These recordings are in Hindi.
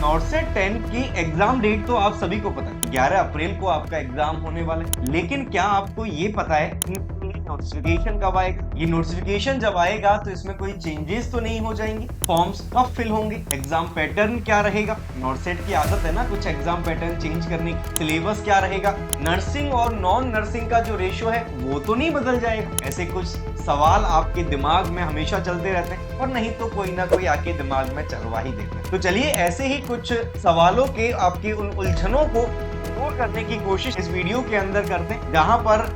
नॉर्सेट 10 की एग्जाम डेट तो आप सभी को पता है, 11 अप्रैल को आपका एग्जाम होने वाला है। लेकिन क्या आपको ये पता है कि नोटिफिकेशन कब आएगा? ये नोटिफिकेशन जब आएगा तो इसमें कोई चेंजेस तो नहीं हो जाएंगे? फॉर्म्स कब फिल होंगे? एग्जाम पैटर्न क्या रहेगा? नॉर्सेट की आदत है ना कुछ एग्जाम पैटर्न चेंज करने की। सिलेबस क्या रहेगा? नर्सिंग और नॉन नर्सिंग का जो रेशियो है वो तो नहीं बदल जाएगा? ऐसे कुछ सवाल आपके दिमाग में हमेशा चलते रहते हैं, और नहीं तो कोई ना कोई आके दिमाग में चलवा ही देता है। तो चलिए ऐसे ही कुछ सवालों के आपकी उन उलझनों को दूर करने की कोशिश इस वीडियो के अंदर करते हैं, जहां पर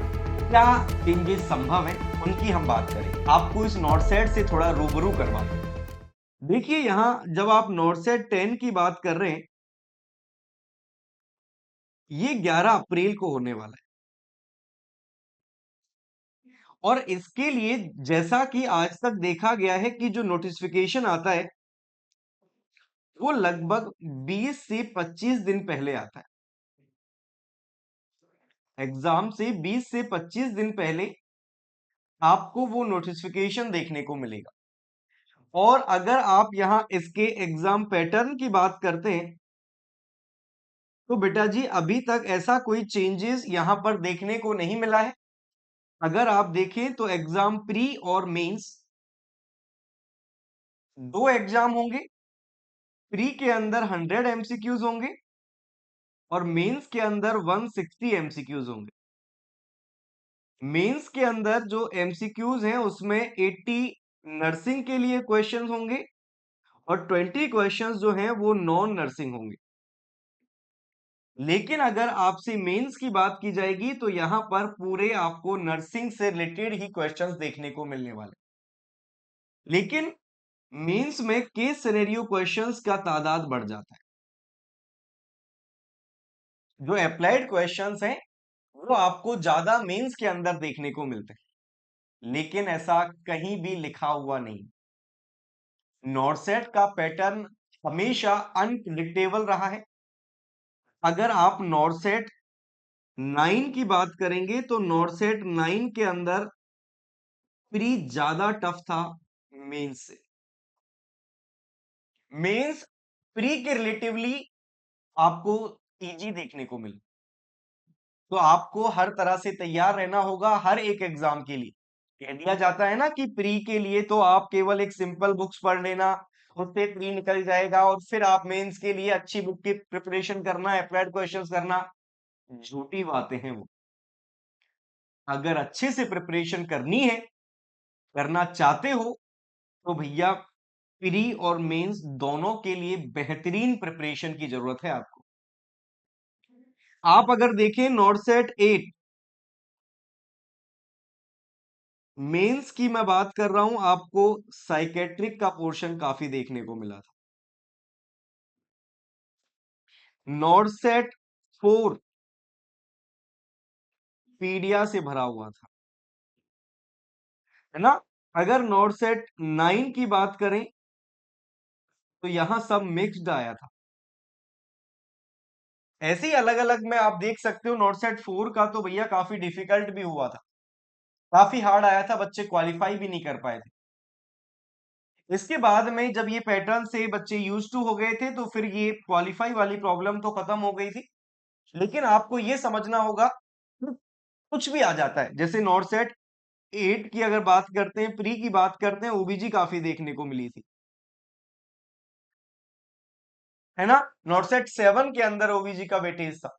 क्या चेंजेस संभव है उनकी हम बात करें। आपको इस नॉर्सेट से थोड़ा रूबरू करवाते हैं। देखिए यहाँ जब आप नॉर्सेट 10 की बात कर रहे हैं, ये 11 अप्रैल को होने वाला है, और इसके लिए जैसा कि आज तक देखा गया है कि जो नोटिफिकेशन आता है वो लगभग 20 से 25 दिन पहले आता है। एग्जाम से 20 से 25 दिन पहले आपको वो नोटिफिकेशन देखने को मिलेगा। और अगर आप यहां इसके एग्जाम पैटर्न की बात करते हैं तो बेटा जी अभी तक ऐसा कोई चेंजेस यहां पर देखने को नहीं मिला है। अगर आप देखें तो एग्जाम प्री और मेंस दो एग्जाम होंगे। प्री के अंदर 100 एमसीक्यूज होंगे और मेंस के अंदर 160 एमसीक्यूज होंगे। मेंस के अंदर जो एमसीक्यूज हैं उसमें 80 नर्सिंग के लिए क्वेश्चंस होंगे और 20 क्वेश्चंस जो हैं वो नॉन नर्सिंग होंगे। लेकिन अगर आपसे मेंस की बात की जाएगी तो यहां पर पूरे आपको नर्सिंग से रिलेटेड ही क्वेश्चंस देखने को मिलने वाले। लेकिन मेंस में केस सिनेरियो क्वेश्चंस का तादाद बढ़ जाता है। जो अप्लाइड क्वेश्चंस हैं वो आपको ज्यादा मेंस के अंदर देखने को मिलते हैं, लेकिन ऐसा कहीं भी लिखा हुआ नहीं। नॉर्सेट का पैटर्न हमेशा अनप्रिडिक्टेबल रहा है। अगर आप नॉर्सेट 9 की बात करेंगे तो नॉर्सेट 9 के अंदर प्री ज्यादा टफ था मेंस से। मेंस प्री के रिलेटिवली आपको इजी देखने को मिला। तो आपको हर तरह से तैयार रहना होगा हर एक एग्जाम के लिए। कह दिया जाता है ना कि प्री के लिए तो आप केवल एक सिंपल बुक्स पढ़ लेना, उससे प्री निकल जाएगा और फिर आप मेंस के लिए अच्छी बुक की प्रिपरेशन करना, अप्लाइड क्वेश्चंस करना। झूठी बातें हैं वो। अगर अच्छे से प्रिपरेशन करनी है, करना चाहते हो, तो भैया प्री और मेंस दोनों के लिए बेहतरीन प्रिपरेशन की जरूरत है आपको। आप अगर देखें नॉर्सेट 8 मेंस की मैं बात कर रहा हूं, आपको साइकेट्रिक का पोर्शन काफी देखने को मिला था। नॉर्सेट 4 पीडिया से भरा हुआ था, है ना। अगर नॉर्सेट 9 की बात करें तो यहां सब मिक्स्ड आया था। ऐसे ही अलग अलग में आप देख सकते हो। नॉर्सेट 4 का तो भैया काफी डिफिकल्ट भी हुआ था, काफी हार्ड आया था, बच्चे क्वालिफाई भी नहीं कर पाए थे। इसके बाद में जब ये पैटर्न से बच्चे यूज टू हो गए थे तो फिर ये क्वालिफाई वाली प्रॉब्लम तो खत्म हो गई थी। लेकिन आपको ये समझना होगा कि कुछ भी आ जाता है। जैसे नॉर्सेट 8 की अगर बात करते हैं, प्री की बात करते हैं, ओबीजी काफी देखने को मिली थी, है ना। नॉर्सेट 7 के अंदर ओबीजी का वेटेज था।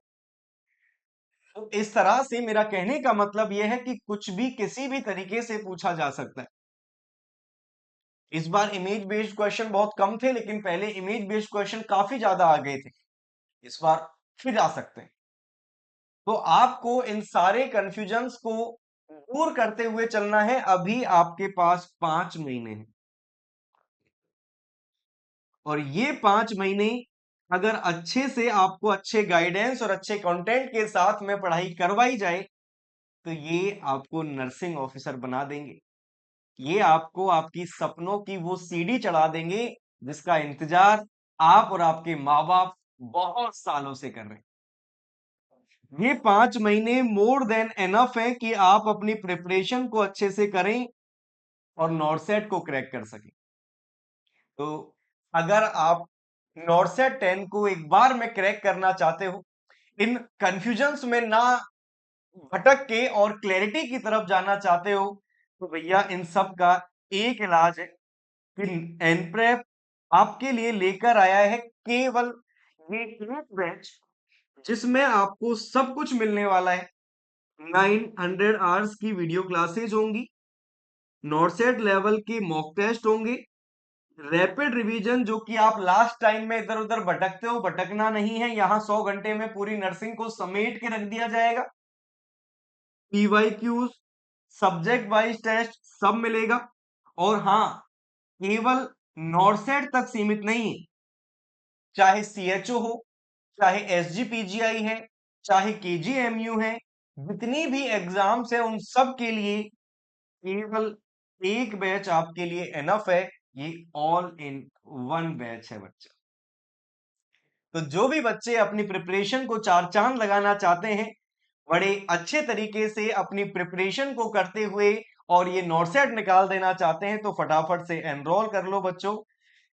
तो इस तरह से मेरा कहने का मतलब यह है कि कुछ भी किसी भी तरीके से पूछा जा सकता है। इस बार इमेज बेस्ड क्वेश्चन बहुत कम थे, लेकिन पहले इमेज बेस्ड क्वेश्चन काफी ज्यादा आ गए थे। इस बार फिर आ सकते हैं। तो आपको इन सारे कंफ्यूजन्स को दूर करते हुए चलना है। अभी आपके पास 5 महीने हैं, और ये 5 महीने अगर अच्छे से आपको अच्छे गाइडेंस और अच्छे कंटेंट के साथ में पढ़ाई करवाई जाए तो ये आपको नर्सिंग ऑफिसर बना देंगे। ये आपको आपकी सपनों की वो सीढ़ी चढ़ा देंगे जिसका इंतजार आप और आपके माँ बाप बहुत सालों से कर रहे हैं। ये 5 महीने मोर देन एनफ है कि आप अपनी प्रिपरेशन को अच्छे से करें और नॉर्सेट को क्रैक कर सकें। तो अगर आप नॉर्सेट 10 को एक बार में क्रैक करना चाहते हो, इन कंफ्यूजन्स में ना भटक के और क्लैरिटी की तरफ जाना चाहते हो, तो भैया इन सब का एक इलाज है कि एनप्रेप आपके लिए लेकर आया है केवल ये एक बैच, जिसमें आपको सब कुछ मिलने वाला है। 900 आवर्स की वीडियो क्लासेज होंगी, नॉर्सेट लेवल के मॉक टेस्ट होंगे, रैपिड रिवीजन जो कि आप लास्ट टाइम में इधर उधर भटकते हो, भटकना नहीं है, यहां 100 घंटे में पूरी नर्सिंग को समेट के रख दिया जाएगा। पीवाईक्यूज, सब्जेक्ट वाइज टेस्ट सब मिलेगा। और हाँ, केवल नॉर्सेट तक सीमित नहीं, चाहे सीएचओ हो, चाहे एसजीपीजीआई है, चाहे केजीएमयू है, जितनी भी एग्जाम्स है उन सब के लिए केवल एक बैच आपके लिए एनफ है। ये ऑल इन वन बैच है बच्चा। तो जो भी बच्चे अपनी प्रिपरेशन को चार चांद लगाना चाहते हैं, बड़े अच्छे तरीके से अपनी प्रिपरेशन को करते हुए और ये नॉर्सेट निकाल देना चाहते हैं, तो फटाफट से एनरोल कर लो बच्चों।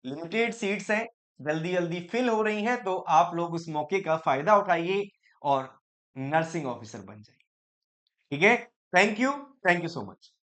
लिमिटेड सीट्स हैं, जल्दी जल्दी फिल हो रही हैं, तो आप लोग उस मौके का फायदा उठाइए और नर्सिंग ऑफिसर बन जाइए। ठीक है, थैंक यू सो मच।